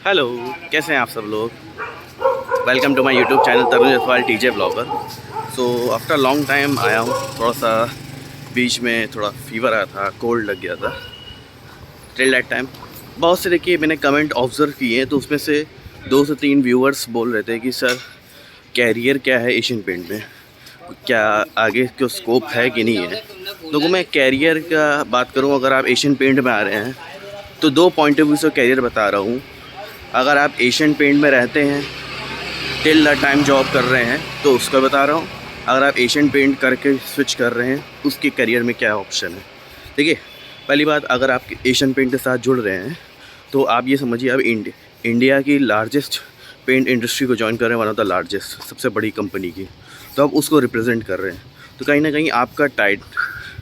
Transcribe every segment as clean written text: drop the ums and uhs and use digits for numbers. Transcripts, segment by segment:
Hello, कैसे हैं आप सब लोग। Welcome to my YouTube channel Tarun Jaswal TJ blogger. So after long time आया हूँ। थोड़ा सा बीच में थोड़ा फीवर आया था, कोल्ड लग गया था। टिल दैट टाइम बहुत से देखिए मैंने कमेंट ऑब्ज़र्व किए हैं, तो उसमें से 2 से 3 व्यूअर्स बोल रहे थे कि सर कैरियर क्या है एशियन पेंट में, क्या आगे को स्कोप है कि नहीं है। तो मैं कैरियर का बात करूँ, अगर आप एशियन पेंट में आ रहे हैं तो 2 पॉइंट ऑफ व्यू से कैरियर बता रहा हूँ। अगर आप एशियन पेंट में रहते हैं, टिल द टाइम जॉब कर रहे हैं, तो उसका बता रहा हूँ। अगर आप एशियन पेंट करके स्विच कर रहे हैं, उसके करियर में क्या ऑप्शन है। देखिए, पहली बात, अगर आप एशियन पेंट के साथ जुड़ रहे हैं तो आप ये समझिए आप इंडिया की लार्जेस्ट पेंट इंडस्ट्री को ज्वाइन कर रहे हैं, वन ऑफ द लार्जेस्ट, सबसे बड़ी कंपनी की। तो आप उसको रिप्रेजेंट कर रहे हैं, तो कहीं ना कहीं आपका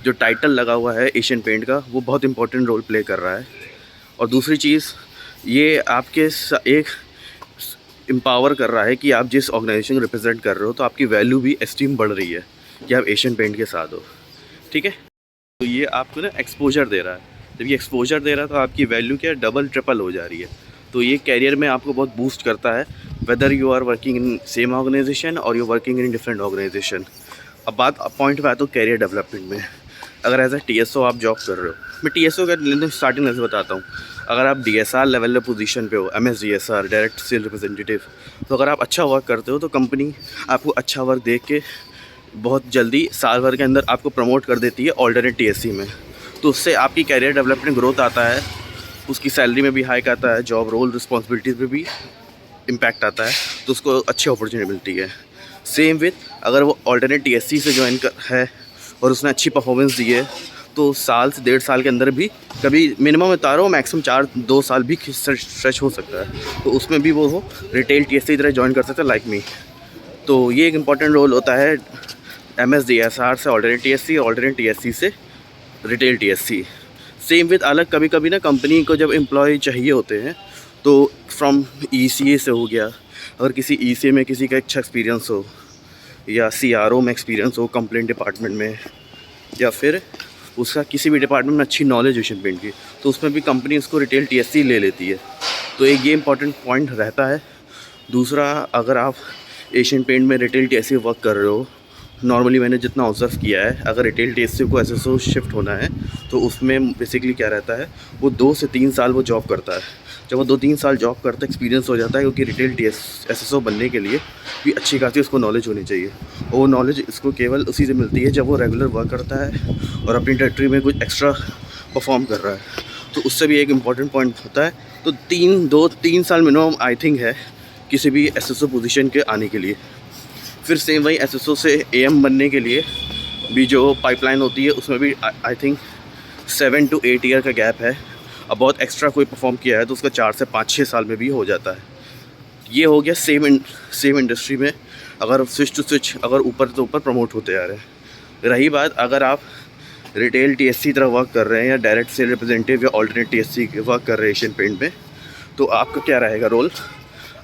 जो टाइटल लगा हुआ है एशियन पेंट का, वो बहुत इंपॉर्टेंट रोल प्ले कर रहा है। और दूसरी चीज़, ये आपके एक एम्पावर कर रहा है कि आप जिस ऑर्गेनाइजेशन को रिप्रेजेंट कर रहे हो, तो आपकी वैल्यू भी एस्टीम बढ़ रही है कि आप एशियन पेंट के साथ हो। ठीक है, तो ये आपको ना एक्सपोजर दे रहा है। जब ये एक्सपोजर दे रहा है तो आपकी वैल्यू क्या डबल ट्रिपल हो जा रही है। तो ये कैरियर में आपको बहुत बूस्ट करता है, whether you are working in same organisation और you working in different organisation. अब बात पॉइंट पे आया तो कैरियर डेवलपमेंट में, अगर एज ए TSO आप जॉब कर रहे हो, मैं TSO का स्टार्टिंग से बताता हूँ। अगर आप DSR लेवल में पोजीशन पे हो, MSDSR डायरेक्ट सेल रिप्रेजेंटेटिव, तो अगर आप अच्छा वर्क करते हो तो कंपनी आपको अच्छा वर्क देख के बहुत जल्दी साल भर के अंदर आपको प्रमोट कर देती है ऑल्टरनेट TSC में। तो उससे आपकी कैरियर डेवलपमेंट ग्रोथ आता है, उसकी सैलरी में भी हाइक आता है, जॉब रोल रिस्पॉन्सिबिलिटीज़ में भी इम्पैक्ट आता है, तो उसको अच्छी अपॉर्चुनिटी मिलती है। सेम विथ, अगर वो ऑल्टरनेट TSC से ज्वाइन है और उसने अच्छी परफॉर्मेंस दी है, तो साल से 1.5 साल के अंदर भी, कभी मिनिमम बता रहा हूँ, मैक्सिमम 2 साल भी स्ट्रेच हो सकता है, तो उसमें भी वो रिटेल TSC की तरह ज्वाइन कर सकता है, लाइक मी। तो ये एक इम्पॉर्टेंट रोल होता है MSDSR से ऑल्टरनेट TSC, ऑल्टरनेट TSC से रिटेल TSC। सेम विथ अलग, कभी कभी ना कंपनी को जब एम्प्लॉय चाहिए होते हैं, तो फ्रॉम ECA से हो गया, अगर किसी ECA में किसी का अच्छा एक्सपीरियंस हो, या CRO में एक्सपीरियंस हो कंप्लेंट डिपार्टमेंट में, या फिर उसका किसी भी डिपार्टमेंट में अच्छी नॉलेज एशियन पेंट की, तो उसमें भी कंपनी उसको रिटेल TSC ले लेती है। तो एक ये इंपॉर्टेंट पॉइंट रहता है। दूसरा, अगर आप एशियन पेंट में रिटेल TSC वर्क कर रहे हो, नॉर्मली मैंने जितना ऑब्जर्व किया है, अगर रिटेल TSC को SSO शिफ्ट होना है, तो उसमें बेसिकली क्या रहता है, वो 2 से 3 साल वो जॉब करता है। जब वो 2-3 साल जॉब करता है, एक्सपीरियंस हो जाता है, क्योंकि रिटेल SSO बनने के लिए भी अच्छी खासी उसको नॉलेज होनी चाहिए। और वो नॉलेज इसको केवल उसी से मिलती है जब वो रेगुलर वर्क करता है और अपनी टेरिटरी में कुछ एक्स्ट्रा परफॉर्म कर रहा है, तो उससे भी एक इम्पॉर्टेंट पॉइंट होता है। तो 2-3 साल मिनिमम आई थिंक है किसी भी SSO पोजीशन के आने के लिए। फिर सेम वही SSO से AM बनने के लिए भी जो पाइपलाइन होती है, उसमें भी आई थिंक 7 to 8 ईयर का गैप है। अब बहुत एक्स्ट्रा कोई परफॉर्म किया है तो उसका 4 से 5-6 साल में भी हो जाता है। ये हो गया सेम इंडस्ट्री में, अगर स्विच टू स्विच, अगर ऊपर तो ऊपर प्रमोट होते आ रहे हैं। रही बात, अगर आप रिटेल TSC तरह वर्क कर रहे हैं, या डायरेक्ट सेल रिप्रेजेंटेटिव या ऑल्टरनेट TSC वर्क कर रहे हैं एशियन पेंट में, तो आपका क्या रहेगा रोल।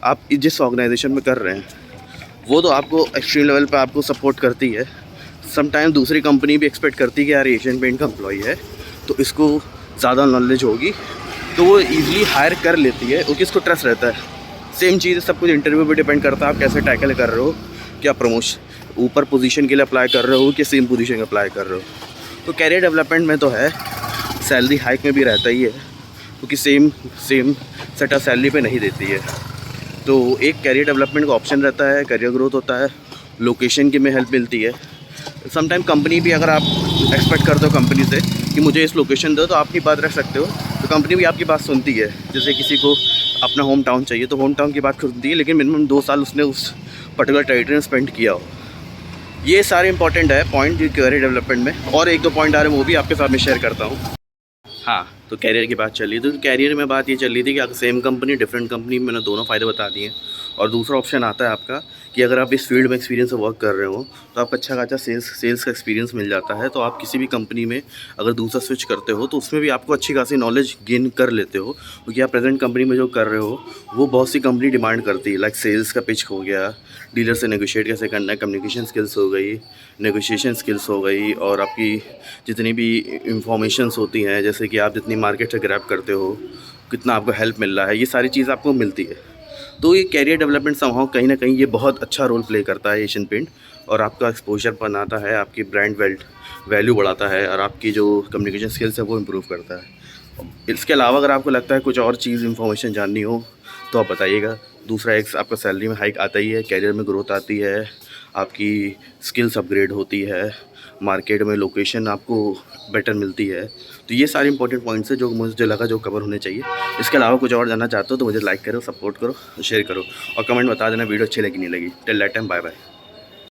आप जिस ऑर्गेनाइजेशन में कर रहे हैं, वो तो आपको एक्सट्रीम लेवल पे आपको सपोर्ट करती है। समटाइम दूसरी कंपनी भी एक्सपेक्ट करती है कि यार एशियन पेंट का एम्प्लॉई है तो इसको ज़्यादा नॉलेज होगी, तो वो ईज़िली हायर कर लेती है, क्योंकि इसको ट्रस्ट रहता है। सेम चीज़ सब कुछ इंटरव्यू पे डिपेंड करता है, आप कैसे टैकल कर रहे हो, क्या प्रमोशन ऊपर पोजीशन के लिए अप्लाई कर रहे हो कि सेम पोजीशन के अप्लाई कर रहे हो। तो कैरियर डेवलपमेंट में तो है, सैलरी हाइक में भी रहता ही है, क्योंकि सेम सेट ऑफ सैलरी पे नहीं देती है। तो एक कैरियर डेवलपमेंट का ऑप्शन रहता है, करियर ग्रोथ होता है, लोकेशन की में हेल्प मिलती है। समटाइम कंपनी भी, अगर आप एक्सपेक्ट करते हो कंपनी से कि मुझे इस लोकेशन दो, तो आपकी बात रख सकते हो, तो कंपनी भी आपकी बात सुनती है। जैसे किसी को अपना होम टाउन चाहिए तो होम टाउन की बात सुनती है, लेकिन मिनिमम 2 साल उसने उस पर्टिकुलर टेरिटरी में स्पेंड किया हो। ये सारे इंपॉर्टेंट है पॉइंट कैरियर डेवलपमेंट में। और 1-2 पॉइंट आ रहे हैं, वो भी आपके साथ में शेयर करता हूँ। हाँ, तो कैरियर की बात चल रही थी, तो कैरियर में बात ये चल रही थी कि अगर सेम कंपनी डिफरेंट कंपनी, मैंने दोनों फ़ायदे बता दिए। और दूसरा ऑप्शन आता है आपका कि अगर आप इस फील्ड में एक्सपीरियंस से वर्क कर रहे हो, तो आपको अच्छा खासा सेल्स का एक्सपीरियंस मिल जाता है। तो आप किसी भी कंपनी में अगर दूसरा स्विच करते हो, तो उसमें भी आपको अच्छी खासी नॉलेज गेन कर लेते हो, क्योंकि आप प्रेजेंट कंपनी में जो कर रहे हो वो बहुत सी कंपनी डिमांड करती है, लाइक सेल्स का पिच हो गया, डीलर से नेगोशिएट कैसे करना है, कम्युनिकेशन स्किल्स हो गई, नेगोशिएशन स्किल्स हो गई, और आपकी जितनी भी इंफॉर्मेशंस होती हैं, जैसे कि आप जितनी मार्केट से ग्रैब करते हो, कितना आपको हेल्प मिल रहा है, ये सारी चीज़ आपको मिलती है। तो ये कैरियर डेवलपमेंट समहाउ कहीं ना कहीं ये बहुत अच्छा रोल प्ले करता है एशियन पेंट, और आपका एक्सपोजर बनाता है, आपकी ब्रांड वैल्यू बढ़ाता है, और आपकी जो कम्युनिकेशन स्किल्स है वो इम्प्रूव करता है। इसके अलावा अगर आपको लगता है कुछ और चीज़ इन्फॉर्मेशन जाननी हो तो आप बताइएगा। दूसरा, एक आपका सैलरी में हाइक आता ही है, कैरियर में ग्रोथ आती है, आपकी स्किल्स अपग्रेड होती है, मार्केट में लोकेशन आपको बेटर मिलती है। तो ये सारे इंपॉर्टेंट पॉइंट्स है जो मुझे लगा जो कवर होने चाहिए। इसके अलावा कुछ और जानना चाहते हो तो मुझे लाइक करो, सपोर्ट करो, शेयर करो, और कमेंट बता देना वीडियो अच्छी लगी नहीं लगी। Till that time, bye bye.